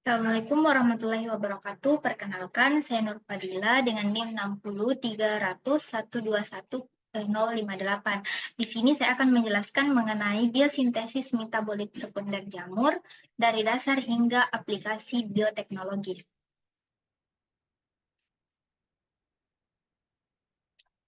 Assalamualaikum warahmatullahi wabarakatuh. Perkenalkan, saya Nur Fadila dengan NIM 60300121058. Di sini saya akan menjelaskan mengenai biosintesis metabolit sekunder jamur dari dasar hingga aplikasi bioteknologi.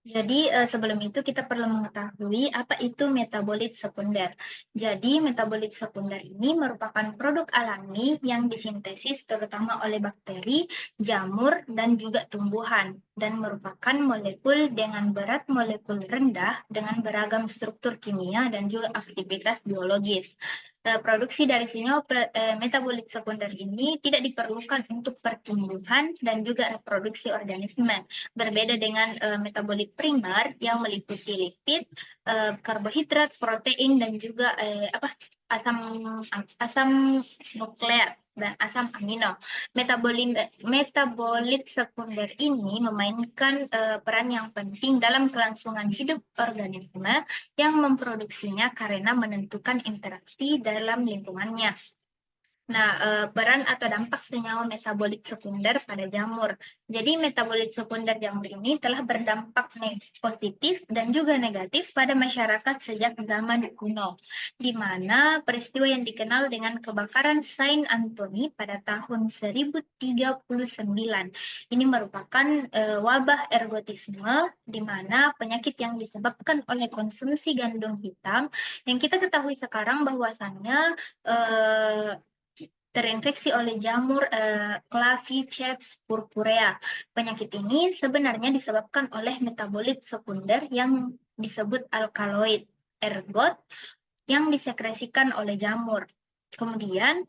Jadi, sebelum itu kita perlu mengetahui apa itu metabolit sekunder. Jadi, metabolit sekunder ini merupakan produk alami yang disintesis terutama oleh bakteri, jamur, dan juga tumbuhan, dan merupakan molekul dengan berat molekul rendah dengan beragam struktur kimia dan juga aktivitas biologis. Produksi dari senyawa metabolit sekunder ini tidak diperlukan untuk pertumbuhan dan juga reproduksi organisme. Berbeda dengan metabolit primer yang meliputi lipid, karbohidrat, protein, dan juga asam asam nukleat dan asam amino. Metabolit sekunder ini memainkan peran yang penting dalam kelangsungan hidup organisme yang memproduksinya karena menentukan interaksi dalam lingkungannya. Nah, peran atau dampak senyawa metabolit sekunder pada jamur. Jadi, metabolit sekunder jamur ini telah berdampak positif dan juga negatif pada masyarakat sejak zaman kuno, di mana peristiwa yang dikenal dengan kebakaran Saint Anthony pada tahun 1039. Ini merupakan wabah ergotisme, di mana penyakit yang disebabkan oleh konsumsi gandum hitam, yang kita ketahui sekarang bahwasannya terinfeksi oleh jamur Claviceps purpurea. Penyakit ini sebenarnya disebabkan oleh metabolit sekunder yang disebut alkaloid ergot yang disekresikan oleh jamur. Kemudian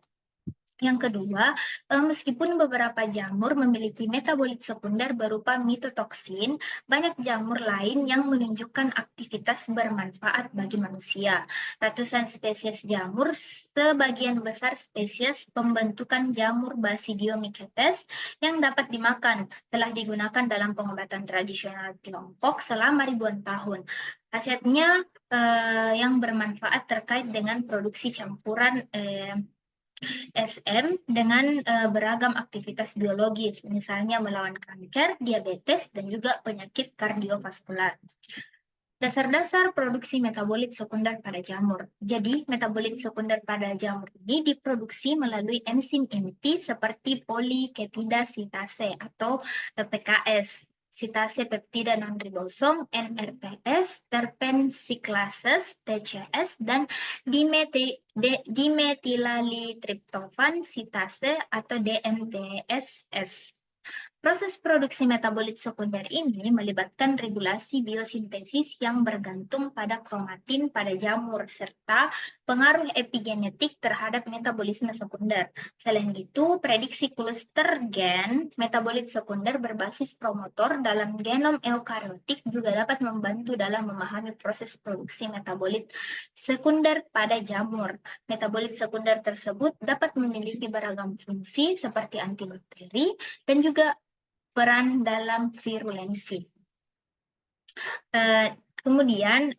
yang kedua, meskipun beberapa jamur memiliki metabolit sekunder berupa mitotoksin, banyak jamur lain yang menunjukkan aktivitas bermanfaat bagi manusia. Ratusan spesies jamur, sebagian besar spesies pembentukan jamur Basidiomycetes yang dapat dimakan, telah digunakan dalam pengobatan tradisional Tiongkok selama ribuan tahun. Khasiatnya yang bermanfaat terkait dengan produksi campuran SM dengan beragam aktivitas biologis, misalnya melawan kanker, diabetes, dan juga penyakit kardiovaskular. Dasar-dasar produksi metabolit sekunder pada jamur. Jadi, metabolit sekunder pada jamur ini diproduksi melalui enzim inti seperti poliketida sintase atau PKS, sitase peptida non-ribosom, NRPS, terpen cyclases, TCS, dan dimetilalitriptofan sitase atau DMTSS. Proses produksi metabolit sekunder ini melibatkan regulasi biosintesis yang bergantung pada kromatin pada jamur serta pengaruh epigenetik terhadap metabolisme sekunder. Selain itu, prediksi kluster gen metabolit sekunder berbasis promotor dalam genom eukariotik juga dapat membantu dalam memahami proses produksi metabolit sekunder pada jamur. Metabolit sekunder tersebut dapat memiliki beragam fungsi seperti antibakteri dan juga peran dalam virulensi. Kemudian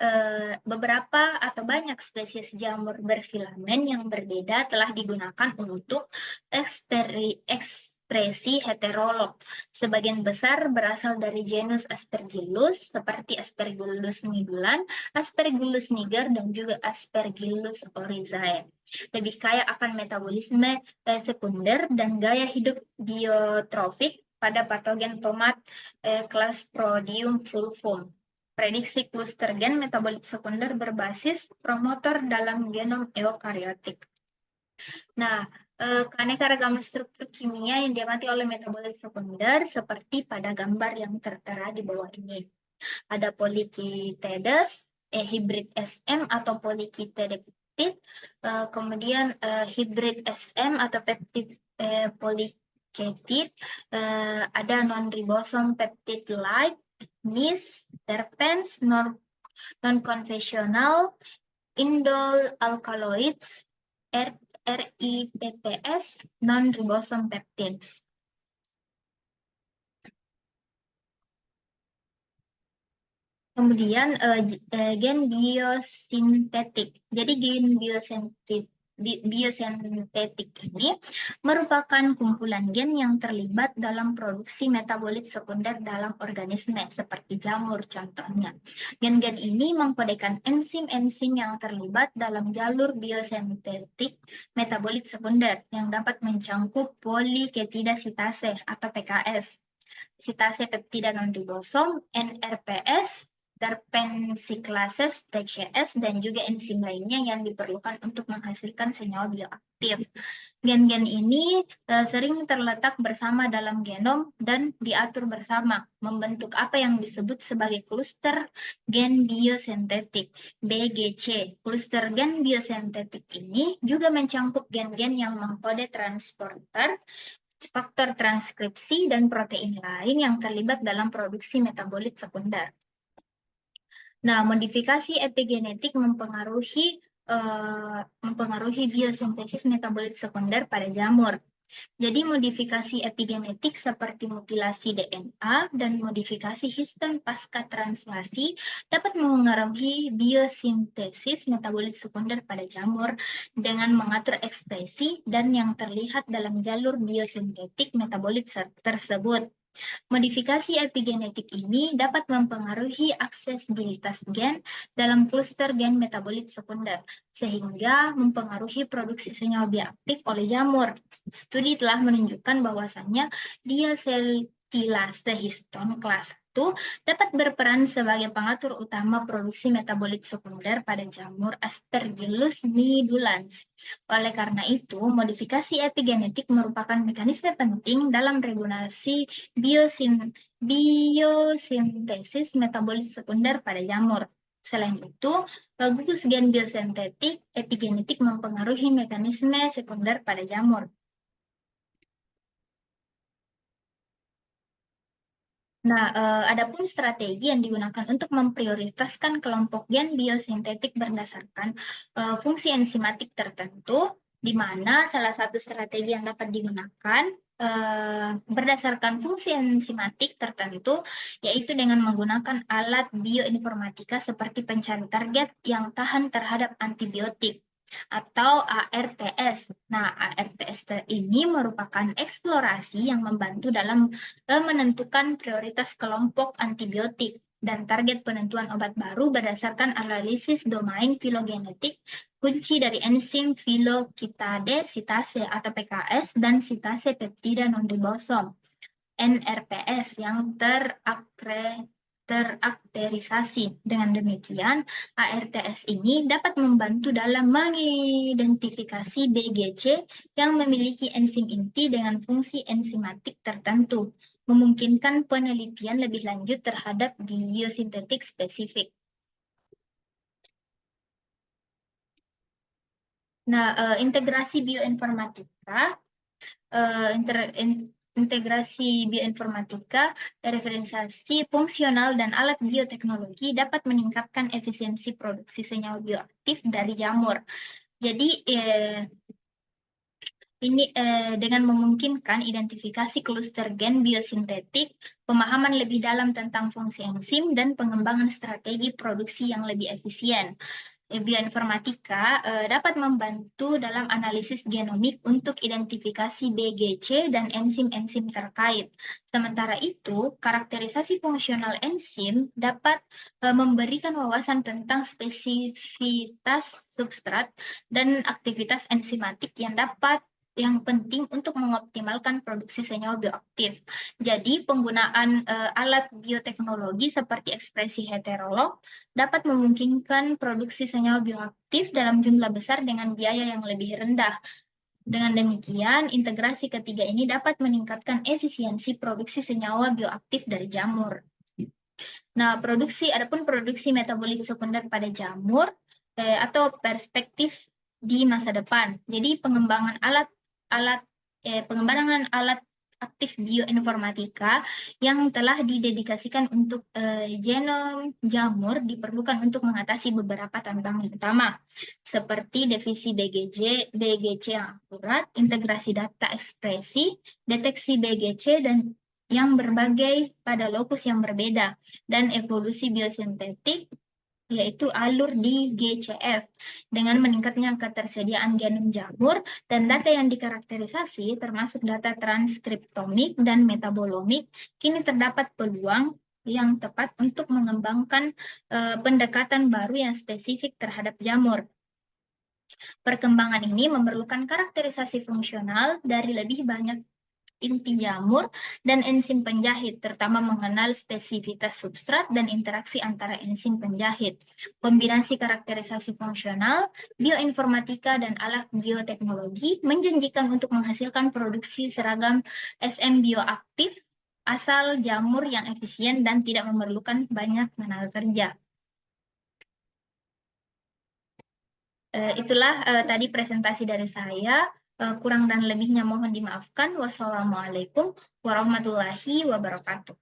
beberapa atau banyak spesies jamur berfilamen yang berbeda telah digunakan untuk ekspresi heterolog. Sebagian besar berasal dari genus Aspergillus seperti Aspergillus nidulan, Aspergillus niger, dan juga Aspergillus oryzae. Lebih kaya akan metabolisme sekunder dan gaya hidup biotrofik pada patogen tomat Clasprodium fulvum. Prediksi kluster gen metabolit sekunder berbasis promotor dalam genom eukariotik. Nah, keanekaragaman struktur kimia yang diamati oleh metabolit sekunder seperti pada gambar yang tertera di bawah ini. Ada polikitedes, hibrid SM atau polikitede peptid, kemudian hibrid SM atau peptid poliketid, ada non-ribosom peptid like, NIS, terpens, non-konvensional, indol alkaloids, RIPPS, non-ribosom peptides. Kemudian gen biosintetik. Jadi gen biosintetik biosintetik ini merupakan kumpulan gen yang terlibat dalam produksi metabolit sekunder dalam organisme, seperti jamur contohnya. Gen-gen ini mengkodekan enzim-enzim yang terlibat dalam jalur biosintetik metabolit sekunder yang dapat mencangkup poliketida sitase atau PKS, sitase peptida non-ribosom, NRPS, terpensiklases, TCS, dan juga enzim lainnya yang diperlukan untuk menghasilkan senyawa bioaktif. Gen-gen ini sering terletak bersama dalam genom dan diatur bersama, membentuk apa yang disebut sebagai kluster gen biosintetik, BGC. Kluster gen biosintetik ini juga mencangkup gen-gen yang mengkode transporter, faktor transkripsi, dan protein lain yang terlibat dalam produksi metabolit sekunder. Nah, modifikasi epigenetik mempengaruhi biosintesis metabolit sekunder pada jamur. Jadi modifikasi epigenetik seperti mutilasi DNA dan modifikasi histon pasca translasi dapat mengaruhi biosintesis metabolit sekunder pada jamur dengan mengatur ekspresi dan yang terlihat dalam jalur biosintetik metabolit tersebut. Modifikasi epigenetik ini dapat mempengaruhi aksesibilitas gen dalam kluster gen metabolit sekunder, sehingga mempengaruhi produksi senyawa bioaktif oleh jamur. Studi telah menunjukkan bahwasannya diasetilase histon kelas 1 dapat berperan sebagai pengatur utama produksi metabolit sekunder pada jamur Aspergillus nidulans. Oleh karena itu, modifikasi epigenetik merupakan mekanisme penting dalam regulasi biosintesis metabolit sekunder pada jamur. Selain itu, gugus gen biosintetik epigenetik mempengaruhi mekanisme sekunder pada jamur. Nah, adapun strategi yang digunakan untuk memprioritaskan kelompok gen biosintetik berdasarkan fungsi enzimatik tertentu, di mana salah satu strategi yang dapat digunakan berdasarkan fungsi enzimatik tertentu, yaitu dengan menggunakan alat bioinformatika seperti pencari target yang tahan terhadap antibiotik atau ARTS. Nah, ARTS ini merupakan eksplorasi yang membantu dalam menentukan prioritas kelompok antibiotik dan target penentuan obat baru berdasarkan analisis domain filogenetik kunci dari enzim filokitade sitase atau PKS dan sitase peptida non-ribosom NRPS yang terakterisasi. Dengan demikian, ARTS ini dapat membantu dalam mengidentifikasi BGC yang memiliki enzim inti dengan fungsi enzimatik tertentu, memungkinkan penelitian lebih lanjut terhadap biosintetik spesifik. Nah, integrasi bioinformatika, integrasi bioinformatika, referensiasi fungsional, dan alat bioteknologi dapat meningkatkan efisiensi produksi senyawa bioaktif dari jamur. Jadi, ini dengan memungkinkan identifikasi kluster gen biosintetik, pemahaman lebih dalam tentang fungsi enzim, dan pengembangan strategi produksi yang lebih efisien. Bioinformatika dapat membantu dalam analisis genomik untuk identifikasi BGC dan enzim-enzim terkait. Sementara itu, karakterisasi fungsional enzim dapat memberikan wawasan tentang spesifitas substrat dan aktivitas enzimatik yang penting untuk mengoptimalkan produksi senyawa bioaktif. Jadi, penggunaan alat bioteknologi seperti ekspresi heterolog dapat memungkinkan produksi senyawa bioaktif dalam jumlah besar dengan biaya yang lebih rendah. Dengan demikian, integrasi ketiga ini dapat meningkatkan efisiensi produksi senyawa bioaktif dari jamur. Nah, adapun produksi metabolit sekunder pada jamur atau perspektif di masa depan. Jadi, pengembangan alat aktif bioinformatika yang telah didedikasikan untuk genom jamur diperlukan untuk mengatasi beberapa tantangan utama, seperti definisi BGC yang akurat, integrasi data ekspresi, deteksi BGC dan yang berbagai pada lokus yang berbeda, dan evolusi biosintetik yaitu alur di GCF. Dengan meningkatnya ketersediaan genom jamur dan data yang dikarakterisasi, termasuk data transkriptomik dan metabolomik, kini terdapat peluang yang tepat untuk mengembangkan pendekatan baru yang spesifik terhadap jamur. Perkembangan ini memerlukan karakterisasi fungsional dari lebih banyak inti jamur dan enzim penjahit, terutama mengenal spesifitas substrat dan interaksi antara enzim penjahit. Kombinasi karakterisasi fungsional, bioinformatika, dan alat bioteknologi menjanjikan untuk menghasilkan produksi seragam SM bioaktif asal jamur yang efisien dan tidak memerlukan banyak tenaga kerja. Itulah tadi presentasi dari saya. Kurang dan lebihnya mohon dimaafkan. Wassalamualaikum warahmatullahi wabarakatuh.